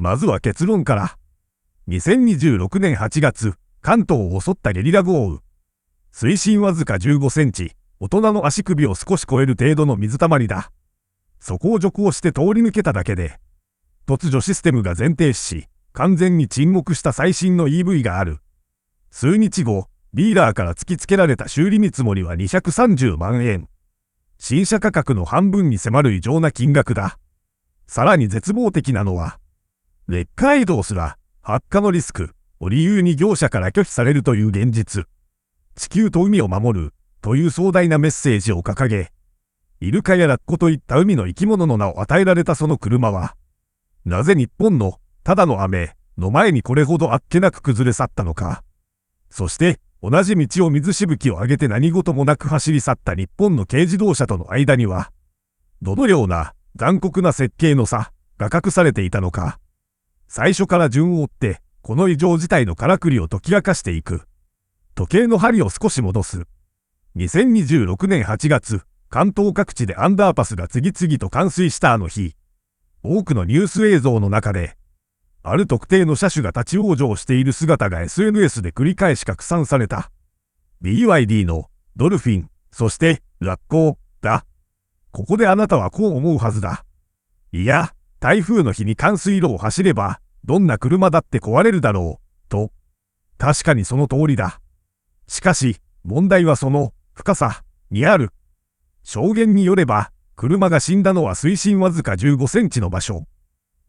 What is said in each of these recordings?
まずは結論から。2026年8月、関東を襲ったゲリラ豪雨。水深わずか15センチ、大人の足首を少し超える程度の水たまりだ。そこを徐行して通り抜けただけで、突如システムが全停止し、完全に沈黙した最新の EV がある。数日後、ディーラーから突きつけられた修理見積もりは230万円。新車価格の半分に迫る異常な金額だ。さらに絶望的なのは、レッカー移動すら発火のリスクを理由に業者から拒否されるという現実。地球と海を守るという壮大なメッセージを掲げ、イルカやラッコといった海の生き物の名を与えられたその車は、なぜ日本のただの雨の前にこれほどあっけなく崩れ去ったのか。そして同じ道を水しぶきを上げて何事もなく走り去った日本の軽自動車との間には、どのような残酷な設計の差が隠されていたのか。最初から順を追って、この異常事態のからくりを解き明かしていく。時計の針を少し戻す。2026年8月、関東各地でアンダーパスが次々と冠水したあの日。多くのニュース映像の中で、ある特定の車種が立ち往生している姿が SNS で繰り返し拡散された。BYD のドルフィン、そしてラッコだ。ここであなたはこう思うはずだ。いや、台風の日に冠水路を走れば、どんな車だって壊れるだろう、と。確かにその通りだ。しかし、問題はその深さにある。証言によれば、車が死んだのは水深わずか15センチの場所。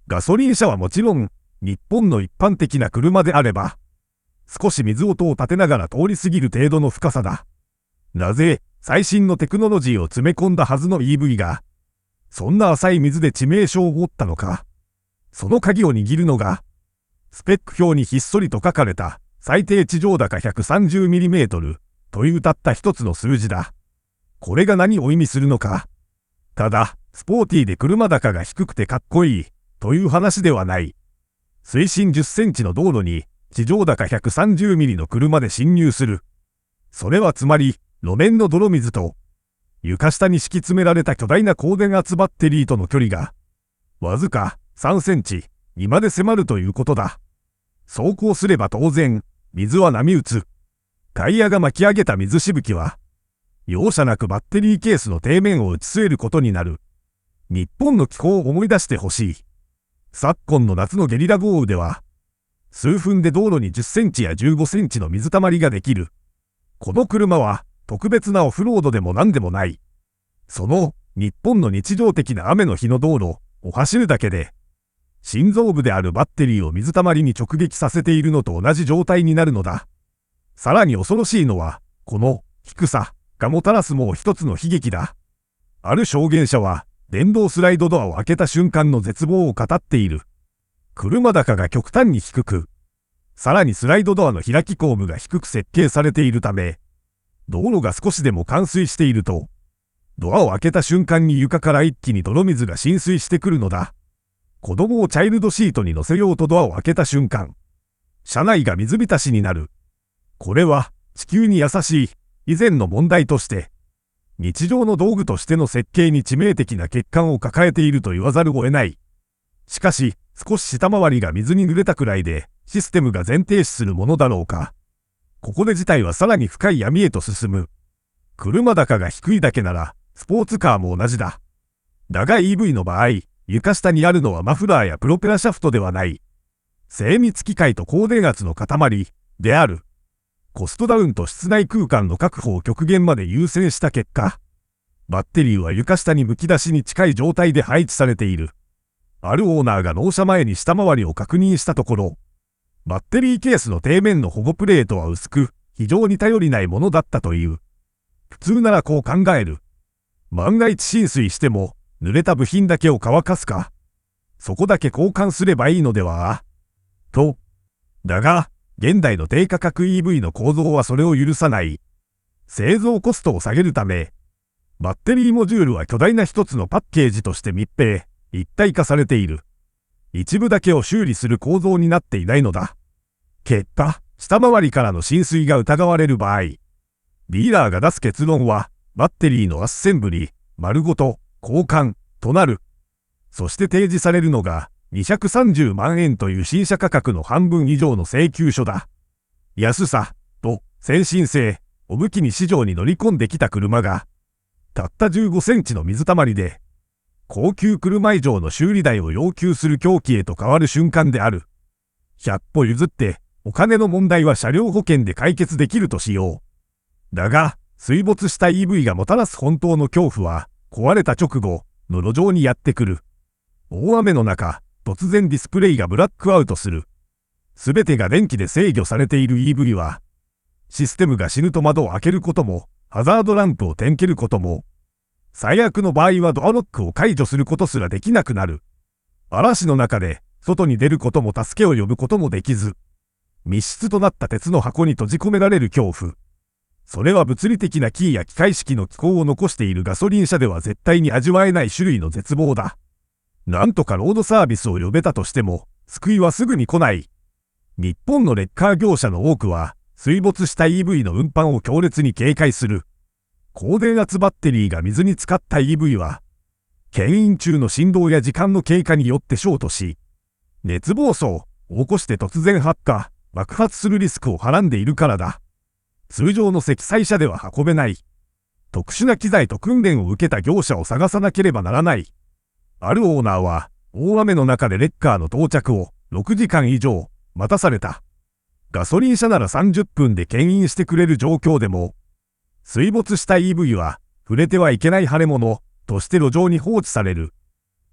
ガソリン車はもちろん、日本の一般的な車であれば、少し水音を立てながら通り過ぎる程度の深さだ。なぜ、最新のテクノロジーを詰め込んだはずの EV が、そんな浅い水で致命傷を負ったのか。その鍵を握るのが、スペック表にひっそりと書かれた、最低地上高 130mm というたった一つの数字だ。これが何を意味するのか。ただ、スポーティーで車高が低くてかっこいい、という話ではない。水深10センチの道路に、地上高130ミリの車で進入する。それはつまり、路面の泥水と、床下に敷き詰められた巨大な高電圧バッテリーとの距離が、わずか3センチにまで迫るということだ。走行すれば当然、水は波打つ。タイヤが巻き上げた水しぶきは、容赦なくバッテリーケースの底面を打ち据えることになる。日本の気候を思い出してほしい。昨今の夏のゲリラ豪雨では、数分で道路に10センチや15センチの水たまりができる。この車は特別なオフロードでも何でもない。その日本の日常的な雨の日の道路を走るだけで、心臓部であるバッテリーを水たまりに直撃させているのと同じ状態になるのだ。さらに恐ろしいのは、この低さがもたらすもう一つの悲劇だ。ある証言者は、電動スライドドアを開けた瞬間の絶望を語っている。車高が極端に低く、さらにスライドドアの開き口部が低く設計されているため、道路が少しでも冠水していると、ドアを開けた瞬間に床から一気に泥水が浸水してくるのだ。子供をチャイルドシートに乗せようとドアを開けた瞬間、車内が水浸しになる。これは地球に優しい以前の問題として、日常の道具としての設計に致命的な欠陥を抱えていると言わざるを得ない。しかし、少し下回りが水に濡れたくらいで、システムが全停止するものだろうか。ここで事態はさらに深い闇へと進む。車高が低いだけなら、スポーツカーも同じだ。だが EV の場合、床下にあるのはマフラーやプロペラシャフトではない。精密機械と高電圧の塊である。コストダウンと室内空間の確保を極限まで優先した結果、バッテリーは床下にむき出しに近い状態で配置されている。あるオーナーが納車前に下回りを確認したところ、バッテリーケースの底面の保護プレートは薄く、非常に頼りないものだったという。普通ならこう考える。万が一浸水しても、濡れた部品だけを乾かすか。そこだけ交換すればいいのではと。だが、現代の低価格 EV の構造はそれを許さない。製造コストを下げるため、バッテリーモジュールは巨大な一つのパッケージとして密閉、一体化されている。一部だけを修理する構造になっていないのだ。結果、下回りからの浸水が疑われる場合、ディーラーが出す結論は、バッテリーのアッセンブリ、丸ごと、交換、となる。そして提示されるのが、230万円という新車価格の半分以上の請求書だ。安さと先進性を武器に市場に乗り込んできた車が、たった15センチの水たまりで、高級車以上の修理代を要求する狂気へと変わる瞬間である。100歩譲って、お金の問題は車両保険で解決できるとしよう。だが、水没した EV がもたらす本当の恐怖は、壊れた直後の路上にやってくる。大雨の中、突然ディスプレイがブラックアウトする。すべてが電気で制御されている EV は、システムが死ぬと窓を開けることも、ハザードランプを点けることも、最悪の場合はドアロックを解除することすらできなくなる。嵐の中で、外に出ることも助けを呼ぶこともできず、密室となった鉄の箱に閉じ込められる恐怖。それは物理的なキーや機械式の機構を残しているガソリン車では絶対に味わえない種類の絶望だ。なんとかロードサービスを呼べたとしても、救いはすぐに来ない。日本のレッカー業者の多くは、水没した EV の運搬を強烈に警戒する。高電圧バッテリーが水に浸かった EV は、牽引中の振動や時間の経過によってショートし、熱暴走を起こして突然発火、爆発するリスクをはらんでいるからだ。通常の積載車では運べない。特殊な機材と訓練を受けた業者を探さなければならない。あるオーナーは、大雨の中でレッカーの到着を6時間以上待たされた。ガソリン車なら30分で牽引してくれる状況でも、水没した EV は触れてはいけない腫れ物として路上に放置される。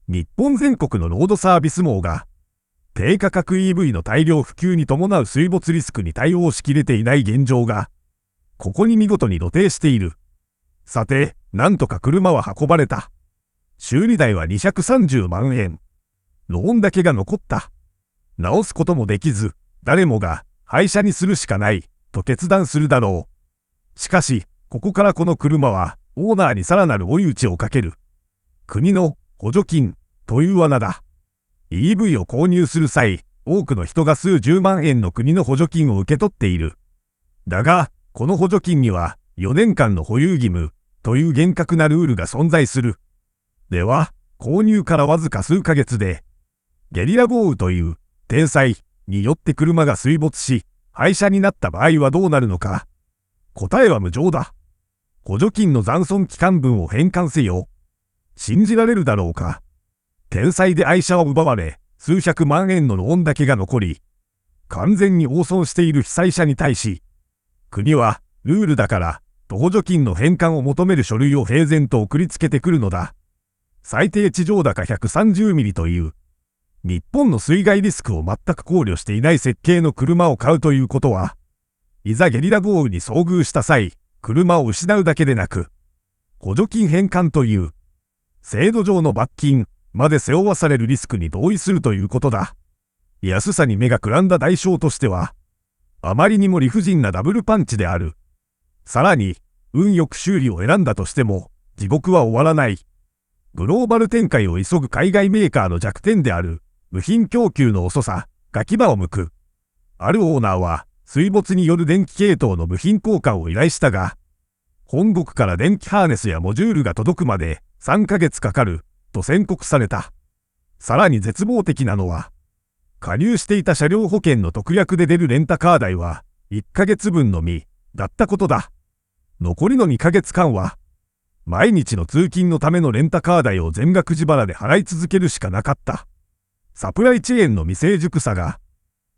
日本全国のロードサービス網が、低価格 EV の大量普及に伴う水没リスクに対応しきれていない現状が、ここに見事に露呈している。さて、なんとか車は運ばれた。修理代は230万円。ローンだけが残った。直すこともできず、誰もが廃車にするしかないと決断するだろう。しかし、ここからこの車はオーナーにさらなる追い打ちをかける。国の補助金という罠だ。EV を購入する際、多くの人が数十万円の国の補助金を受け取っている。だが、この補助金には4年間の保有義務という厳格なルールが存在する。では、購入からわずか数ヶ月で、ゲリラ豪雨という天災によって車が水没し、廃車になった場合はどうなるのか。答えは無情だ。補助金の残存期間分を返還せよ。信じられるだろうか。天災で愛車を奪われ、数百万円のローンだけが残り、完全に大損している被災者に対し、国はルールだから補助金の返還を求める書類を平然と送りつけてくるのだ。最低地上高130ミリという、日本の水害リスクを全く考慮していない設計の車を買うということは、いざゲリラ豪雨に遭遇した際、車を失うだけでなく、補助金返還という、制度上の罰金まで背負わされるリスクに同意するということだ。安さに目がくらんだ代償としては、あまりにも理不尽なダブルパンチである。さらに、運よく修理を選んだとしても、地獄は終わらない。グローバル展開を急ぐ海外メーカーの弱点である、部品供給の遅さが牙を剥く。あるオーナーは、水没による電気系統の部品交換を依頼したが、本国から電気ハーネスやモジュールが届くまで3ヶ月かかる、と宣告された。さらに絶望的なのは、加入していた車両保険の特約で出るレンタカー代は、1ヶ月分のみ、だったことだ。残りの2ヶ月間は、毎日の通勤のためのレンタカー代を全額自腹で払い続けるしかなかった。サプライチェーンの未成熟さが、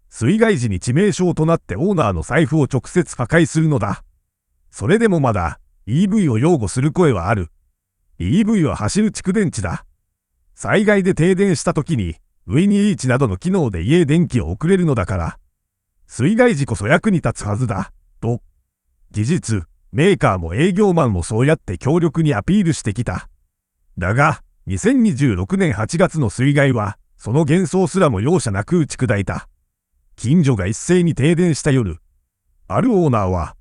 水害時に致命傷となってオーナーの財布を直接破壊するのだ。それでもまだ EV を擁護する声はある。EV は走る蓄電池だ。災害で停電した時にウィニーチなどの機能で家へ電気を送れるのだから、水害時こそ役に立つはずだ、と。事実、メーカーも営業マンもそうやって強力にアピールしてきた。だが、2026年8月の水害は、その幻想すらも容赦なく打ち砕いた。近所が一斉に停電した夜、あるオーナーは、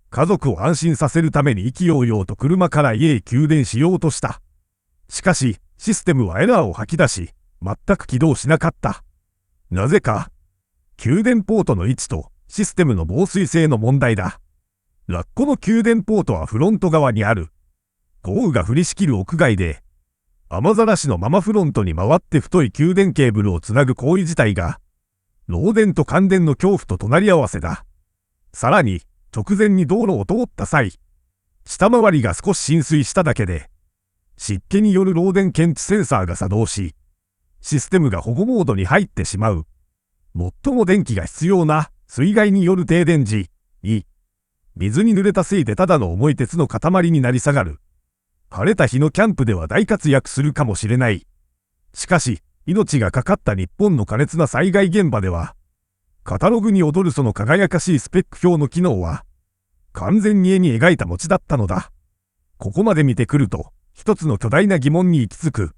家族を安心させるために意気揚々と車から家へ給電しようとした。しかし、システムはエラーを吐き出し、全く起動しなかった。なぜか、給電ポートの位置とシステムの防水性の問題だ。ラッコの給電ポートはフロント側にある。豪雨が降りしきる屋外で、雨ざらしのままフロントに回って太い給電ケーブルをつなぐ行為自体が、漏電と感電の恐怖と隣り合わせだ。さらに、直前に道路を通った際、下回りが少し浸水しただけで、湿気による漏電検知センサーが作動し、システムが保護モードに入ってしまう。最も電気が必要な水害による停電時に、水に濡れたせいでただの重い鉄の塊になり下がる。晴れた日のキャンプでは大活躍するかもしれない。しかし、命がかかった日本の苛烈な災害現場では、カタログに踊るその輝かしいスペック表の機能は、完全に絵に描いた餅だったのだ。ここまで見てくると、一つの巨大な疑問に行き着く。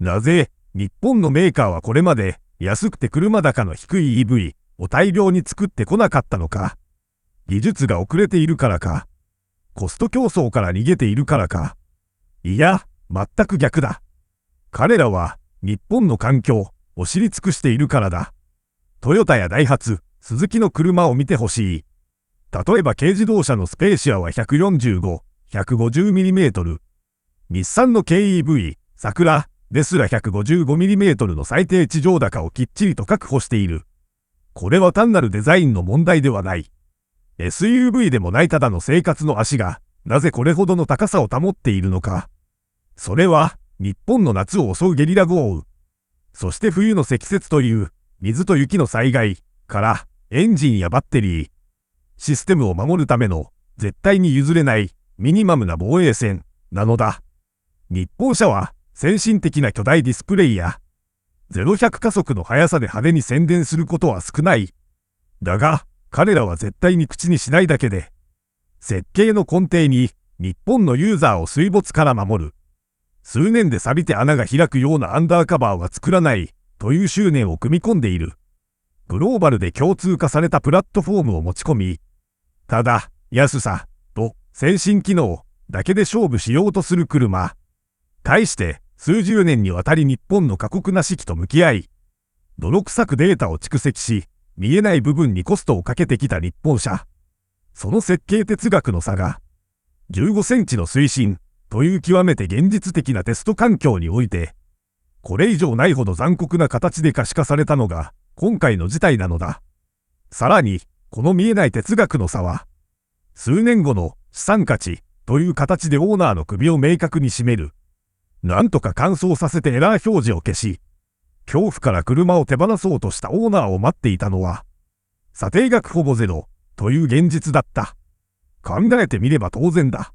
なぜ、日本のメーカーはこれまで、安くて車高の低い EV を大量に作ってこなかったのか。技術が遅れているからか。コスト競争から逃げているからか。いや、全く逆だ。彼らは、日本の環境を知り尽くしているからだ。トヨタやダイハツ、スズキの車を見てほしい。例えば軽自動車のスペーシアは145、150mm。日産の KEV、桜ですら 155mm の最低地上高をきっちりと確保している。これは単なるデザインの問題ではない。SUV でもないただの生活の足が、なぜこれほどの高さを保っているのか。それは、日本の夏を襲うゲリラ豪雨。そして冬の積雪という、水と雪の災害から、エンジンやバッテリー、システムを守るための、絶対に譲れない、ミニマムな防衛線、なのだ。日本車は、先進的な巨大ディスプレイや、0-100加速の速さで派手に宣伝することは少ない。だが、彼らは絶対に口にしないだけで、設計の根底に日本のユーザーを水没から守る。数年で錆びて穴が開くようなアンダーカバーは作らないという執念を組み込んでいる。グローバルで共通化されたプラットフォームを持ち込み、ただ、安さと先進機能だけで勝負しようとする車。対して数十年にわたり日本の過酷な四季と向き合い、泥臭くデータを蓄積し、見えない部分にコストをかけてきた日本車。その設計哲学の差が、15センチの推進という極めて現実的なテスト環境において、これ以上ないほど残酷な形で可視化されたのが今回の事態なのだ。さらに、この見えない哲学の差は、数年後の資産価値という形でオーナーの首を明確に締める。なんとか乾燥させてエラー表示を消し、恐怖から車を手放そうとしたオーナーを待っていたのは、査定額ほぼゼロという現実だった。考えてみれば当然だ。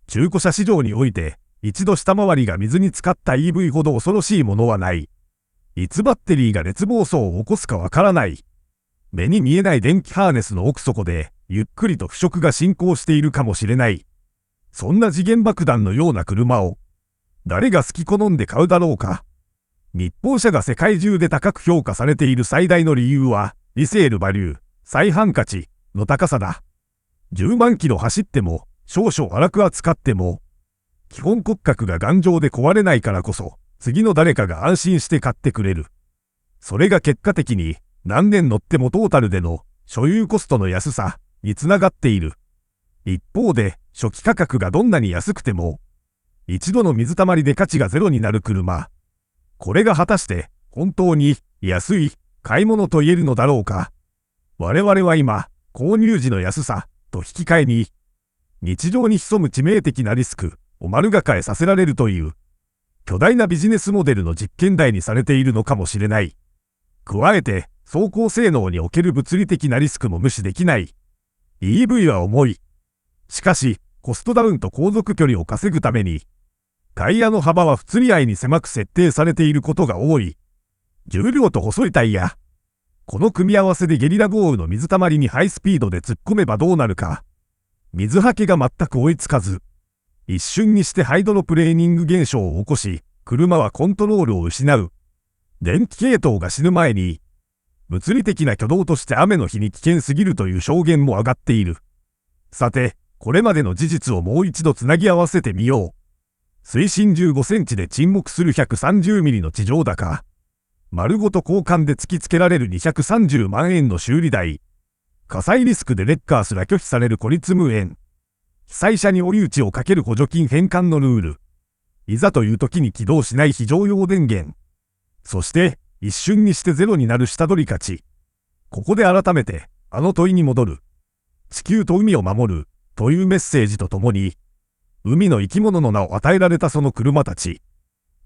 中古車市場において、一度下回りが水に浸かった EV ほど恐ろしいものはない。いつバッテリーが熱暴走を起こすかわからない。目に見えない電気ハーネスの奥底で、ゆっくりと腐食が進行しているかもしれない。そんな時限爆弾のような車を、誰が好き好んで買うだろうか。日本車が世界中で高く評価されている最大の理由は、リセールバリュー、再販価値の高さだ。10万キロ走っても、少々荒く扱っても、基本骨格が頑丈で壊れないからこそ、次の誰かが安心して買ってくれる。それが結果的に、何年乗ってもトータルでの所有コストの安さにつながっている。一方で、初期価格がどんなに安くても、一度の水たまりで価値がゼロになる車。これが果たして本当に安い買い物と言えるのだろうか。我々は今、購入時の安さと引き換えに、日常に潜む致命的なリスクを丸抱えさせられるという、巨大なビジネスモデルの実験台にされているのかもしれない。加えて、走行性能における物理的なリスクも無視できない。EV は重い。しかし、コストダウンと航続距離を稼ぐために、タイヤの幅は不釣り合いに狭く設定されていることが多い。重量と細いタイヤ。この組み合わせでゲリラ豪雨の水たまりにハイスピードで突っ込めばどうなるか。水はけが全く追いつかず、一瞬にしてハイドロプレーニング現象を起こし、車はコントロールを失う。電気系統が死ぬ前に、物理的な挙動として雨の日に危険すぎるという証言も上がっている。さて、これまでの事実をもう一度つなぎ合わせてみよう。水深15センチで沈黙する130ミリの地上高。丸ごと交換で突きつけられる230万円の修理代。火災リスクでレッカーすら拒否される孤立無縁。被災者に追い打ちをかける補助金返還のルール。いざという時に起動しない非常用電源。そして、一瞬にしてゼロになる下取り価値。ここで改めて、あの問いに戻る。地球と海を守る、というメッセージとともに、海の生き物の名を与えられたその車たち。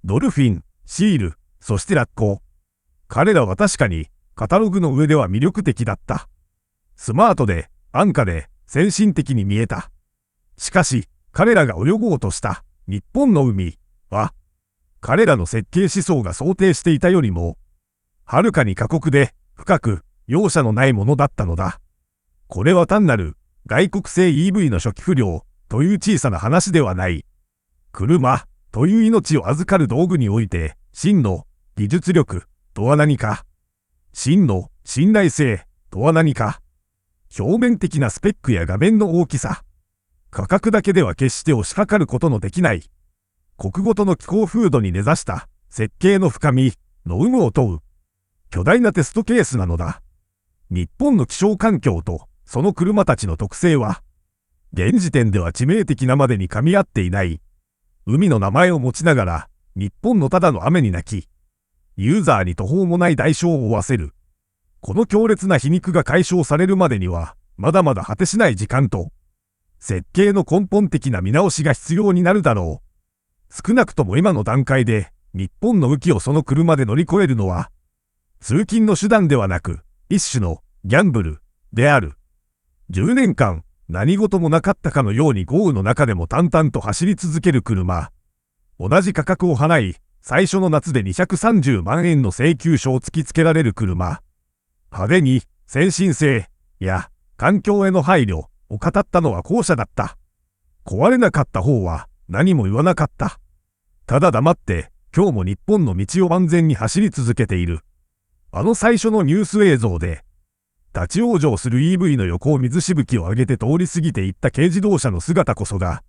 ドルフィン、シール、そしてラッコ。彼らは確かに、カタログの上では魅力的だった。スマートで、安価で、先進的に見えた。しかし、彼らが泳ごうとした、日本の海は、彼らの設計思想が想定していたよりも、はるかに過酷で、深く、容赦のないものだったのだ。これは単なる、外国製 EV の初期不良、という小さな話ではない。車、という命を預かる道具において、真の、技術力、とは何か。真の、信頼性、とは何か。表面的なスペックや画面の大きさ。価格だけでは決して推し量ることのできない。国ごとの気候風土に根ざした設計の深みの有無を問う巨大なテストケースなのだ。日本の気象環境とその車たちの特性は、現時点では致命的なまでに噛み合っていない。海の名前を持ちながら、日本のただの雨に泣き、ユーザーに途方もない代償を負わせる。この強烈な皮肉が解消されるまでには、まだまだ果てしない時間と、設計の根本的な見直しが必要になるだろう。少なくとも今の段階で、日本の雨季をその車で乗り越えるのは、通勤の手段ではなく、一種のギャンブルである。10年間、何事もなかったかのように豪雨の中でも淡々と走り続ける車。同じ価格を払い、最初の夏で230万円の請求書を突きつけられる車。派手に、先進性や環境への配慮を語ったのは後者だった。壊れなかった方は何も言わなかった。ただ黙って、今日も日本の道を安全に走り続けている。あの最初のニュース映像で、立ち往生する EV の横を水しぶきを上げて通り過ぎていった軽自動車の姿こそが、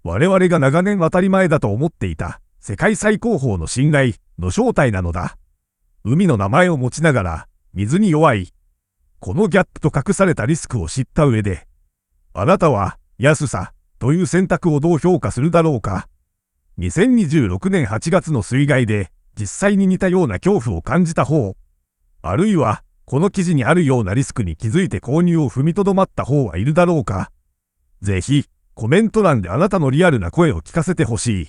我々が長年当たり前だと思っていた世界最高峰の信頼の正体なのだ。海の名前を持ちながら、水に弱い。このギャップと隠されたリスクを知った上で、あなたは安さという選択をどう評価するだろうか。2026年8月の水害で実際に似たような恐怖を感じた方、あるいはこの記事にあるようなリスクに気づいて購入を踏みとどまった方はいるだろうか。ぜひコメント欄であなたのリアルな声を聞かせてほしい。